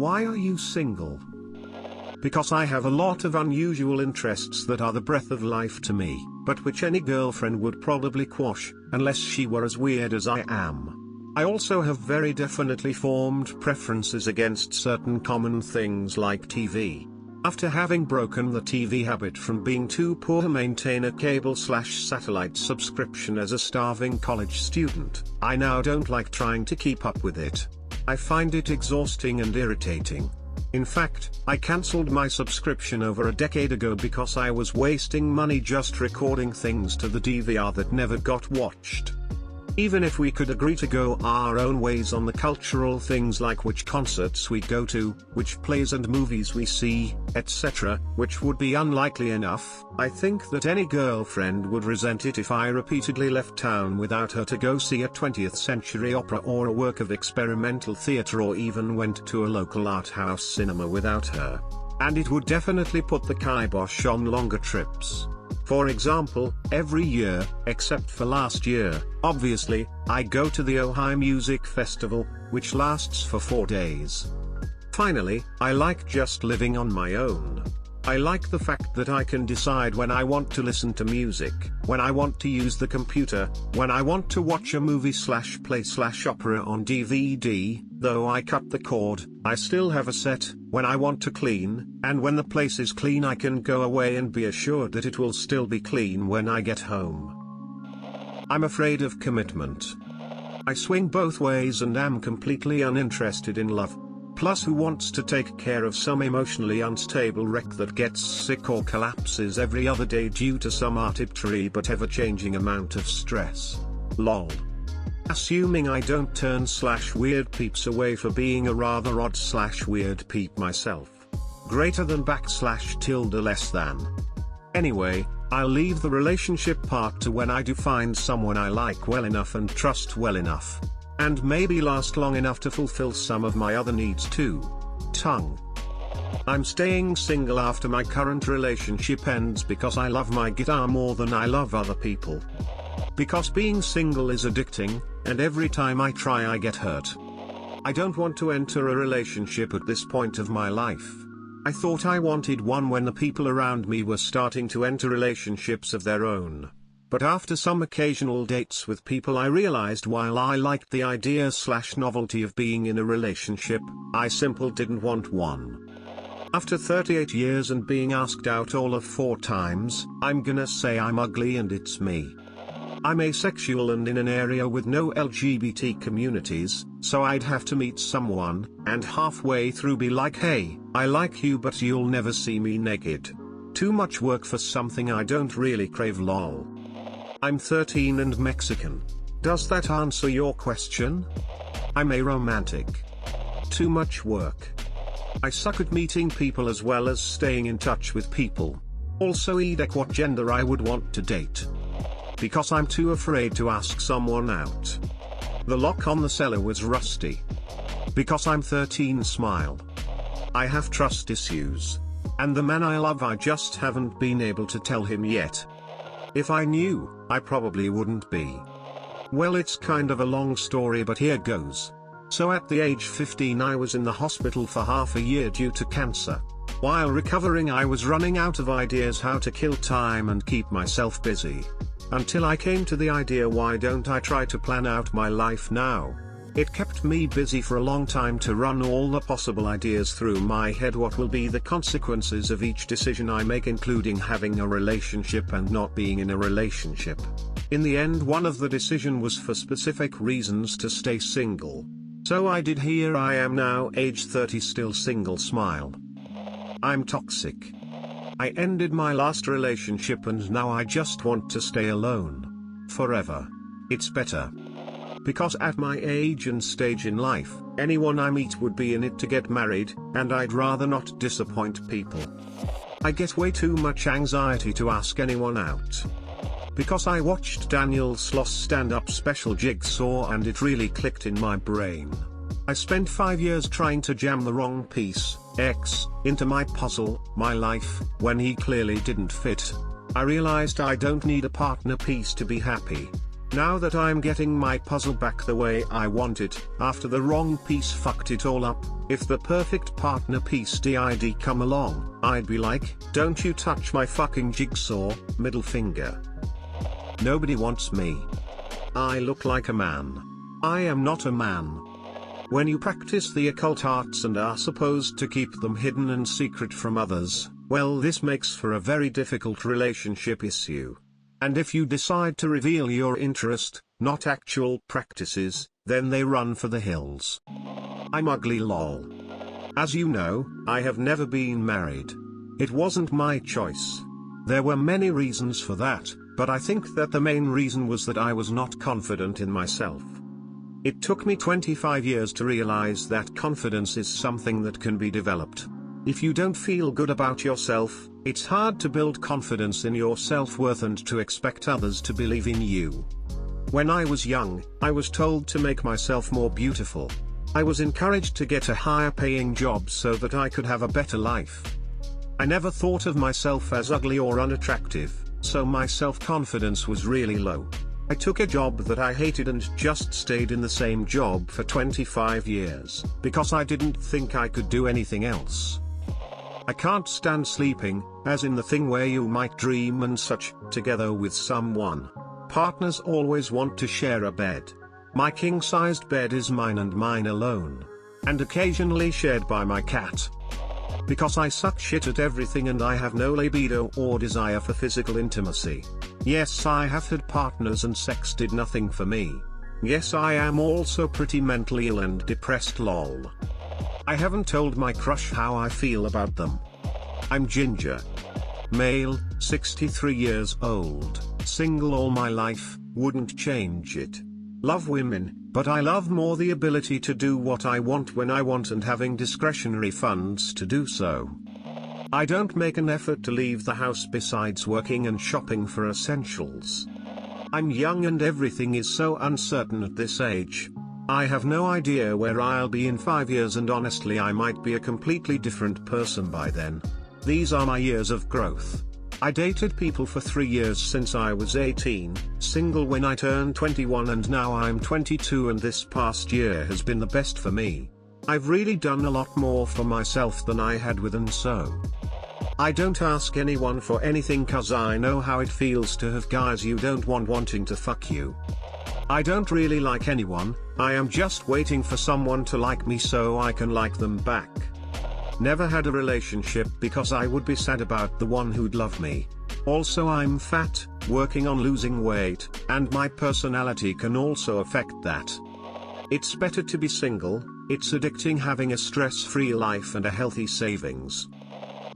Why are you single? Because I have a lot of unusual interests that are the breath of life to me, but which any girlfriend would probably quash, unless she were as weird as I am. I also have very definitely formed preferences against certain common things like TV. After having broken the TV habit from being too poor to maintain a cable/satellite subscription as a starving college student, I now don't like trying to keep up with it. I find it exhausting and irritating. In fact, I cancelled my subscription over a decade ago because I was wasting money just recording things to the DVR that never got watched. Even if we could agree to go our own ways on the cultural things like which concerts we go to, which plays and movies we see, etc., which would be unlikely enough, I think that any girlfriend would resent it if I repeatedly left town without her to go see a 20th century opera or a work of experimental theatre, or even went to a local art house cinema without her. And it would definitely put the kibosh on longer trips. For example, every year, except for last year, obviously, I go to the Ojai Music Festival, which lasts for 4 days. Finally, I like just living on my own. I like the fact that I can decide when I want to listen to music, when I want to use the computer, when I want to watch a movie/play/opera on DVD, though I cut the cord, I still have a set, when I want to clean, and when the place is clean I can go away and be assured that it will still be clean when I get home. I'm afraid of commitment. I swing both ways and am completely uninterested in love. Plus, who wants to take care of some emotionally unstable wreck that gets sick or collapses every other day due to some arbitrary but ever-changing amount of stress? Lol. Assuming I don't turn/weird peeps away for being a rather odd/weird peep myself. Greater than / less than. Anyway, I'll leave the relationship part to when I do find someone I like well enough and trust well enough. And maybe last long enough to fulfill some of my other needs too. Tongue. I'm staying single after my current relationship ends because I love my guitar more than I love other people. Because being single is addicting, and every time I try I get hurt. I don't want to enter a relationship at this point of my life. I thought I wanted one when the people around me were starting to enter relationships of their own. But after some occasional dates with people I realized while I liked the idea/novelty of being in a relationship, I simply didn't want one. After 38 years and being asked out all of 4 times, I'm gonna say I'm ugly and it's me. I'm asexual and in an area with no LGBT communities, so I'd have to meet someone, and halfway through be like, hey, I like you but you'll never see me naked. Too much work for something I don't really crave, lol. I'm 13 and Mexican. Does that answer your question? I'm aromantic. Too much work. I suck at meeting people as well as staying in touch with people. Also edek what gender I would want to date. Because I'm too afraid to ask someone out. The lock on the cellar was rusty. Because I'm 13 smile. I have trust issues. And the man I love I just haven't been able to tell him yet. If I knew, I probably wouldn't be. Well, it's kind of a long story but here goes. So at the age 15 I was in the hospital for half a year due to cancer. While recovering I was running out of ideas how to kill time and keep myself busy. Until I came to the idea, why don't I try to plan out my life now? It kept me busy for a long time to run all the possible ideas through my head. What will be the consequences of each decision I make, including having a relationship and not being in a relationship? In the end, one of the decision was for specific reasons to stay single. So I did. Here I am now, age 30, still single smile. I'm toxic. I ended my last relationship and now I just want to stay alone. Forever. It's better. Because at my age and stage in life, anyone I meet would be in it to get married, and I'd rather not disappoint people. I get way too much anxiety to ask anyone out. Because I watched Daniel Sloss stand-up special Jigsaw and it really clicked in my brain. I spent 5 years trying to jam the wrong piece, X, into my puzzle, my life, when he clearly didn't fit. I realized I don't need a partner piece to be happy. Now that I'm getting my puzzle back the way I want it, after the wrong piece fucked it all up, if the perfect partner piece did come along, I'd be like, don't you touch my fucking jigsaw, middle finger. Nobody wants me. I look like a man. I am not a man. When you practice the occult arts and are supposed to keep them hidden and secret from others, well, this makes for a very difficult relationship issue. And if you decide to reveal your interest, not actual practices, then they run for the hills. I'm ugly lol. As you know, I have never been married. It wasn't my choice. There were many reasons for that, but I think that the main reason was that I was not confident in myself. It took me 25 years to realize that confidence is something that can be developed. If you don't feel good about yourself, it's hard to build confidence in your self-worth and to expect others to believe in you. When I was young, I was told to make myself more beautiful. I was encouraged to get a higher paying job so that I could have a better life. I never thought of myself as ugly or unattractive, so my self-confidence was really low. I took a job that I hated and just stayed in the same job for 25 years, because I didn't think I could do anything else. I can't stand sleeping, as in the thing where you might dream and such, together with someone. Partners always want to share a bed. My king-sized bed is mine and mine alone. And occasionally shared by my cat. Because I suck shit at everything and I have no libido or desire for physical intimacy. Yes, I have had partners and sex did nothing for me. Yes, I am also pretty mentally ill and depressed lol. I haven't told my crush how I feel about them. I'm Ginger. Male, 63 years old, single all my life, wouldn't change it. Love women, but I love more the ability to do what I want when I want and having discretionary funds to do so. I don't make an effort to leave the house besides working and shopping for essentials. I'm young and everything is so uncertain at this age. I have no idea where I'll be in 5 years and honestly I might be a completely different person by then. These are my years of growth. I dated people for 3 years since I was 18, single when I turned 21 and now I'm 22 and this past year has been the best for me. I've really done a lot more for myself than I had with and so. I don't ask anyone for anything cause I know how it feels to have guys you don't want wanting to fuck you. I don't really like anyone, I am just waiting for someone to like me so I can like them back. Never had a relationship because I would be sad about the one who'd love me. Also I'm fat, working on losing weight, and my personality can also affect that. It's better to be single, it's addicting having a stress-free life and a healthy savings.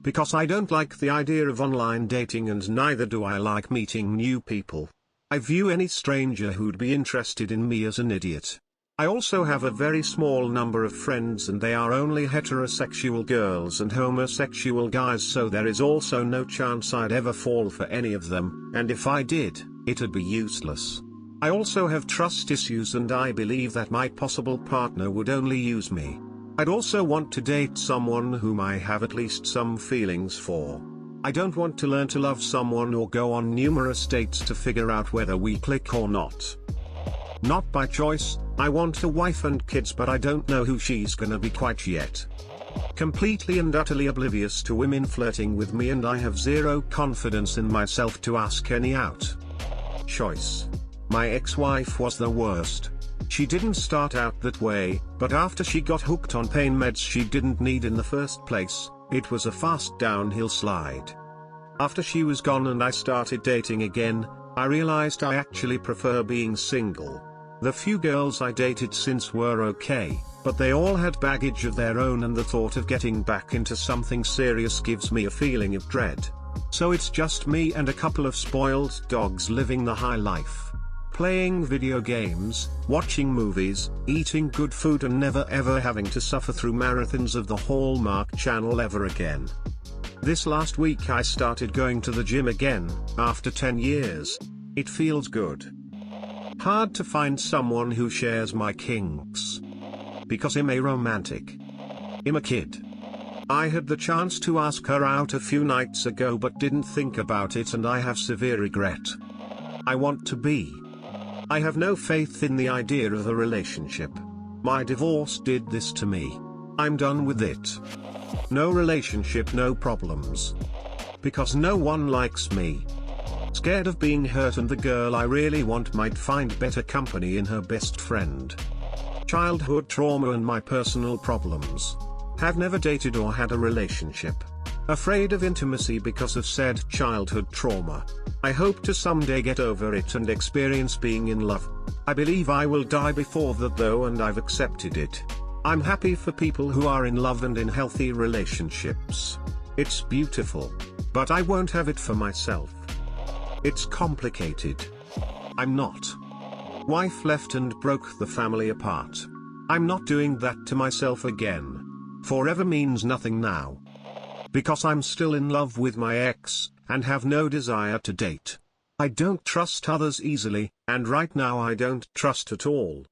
Because I don't like the idea of online dating and neither do I like meeting new people. I view any stranger who'd be interested in me as an idiot. I also have a very small number of friends and they are only heterosexual girls and homosexual guys, so there is also no chance I'd ever fall for any of them, and if I did, it'd be useless. I also have trust issues and I believe that my possible partner would only use me. I'd also want to date someone whom I have at least some feelings for. I don't want to learn to love someone or go on numerous dates to figure out whether we click or not. Not by choice, I want a wife and kids but I don't know who she's gonna be quite yet. Completely and utterly oblivious to women flirting with me and I have zero confidence in myself to ask any out. Choice. My ex-wife was the worst. She didn't start out that way, but after she got hooked on pain meds she didn't need in the first place, it was a fast downhill slide. After she was gone and I started dating again, I realized I actually prefer being single. The few girls I dated since were okay, but they all had baggage of their own and the thought of getting back into something serious gives me a feeling of dread. So it's just me and a couple of spoiled dogs living the high life. Playing video games, watching movies, eating good food and never ever having to suffer through marathons of the Hallmark Channel ever again. This last week I started going to the gym again, after 10 years. It feels good. Hard to find someone who shares my kinks. Because I'm a romantic. I'm a kid. I had the chance to ask her out a few nights ago but didn't think about it and I have severe regret. I want to be I have no faith in the idea of a relationship. My divorce did this to me. I'm done with it. No relationship, no problems. Because no one likes me. Scared of being hurt, and the girl I really want might find better company in her best friend. Childhood trauma and my personal problems. Have never dated or had a relationship. Afraid of intimacy because of said childhood trauma. I hope to someday get over it and experience being in love. I believe I will die before that though, and I've accepted it. I'm happy for people who are in love and in healthy relationships. It's beautiful. But I won't have it for myself. It's complicated. I'm not. Wife left and broke the family apart. I'm not doing that to myself again. Forever means nothing now. Because I'm still in love with my ex, and have no desire to date. I don't trust others easily, and right now I don't trust at all.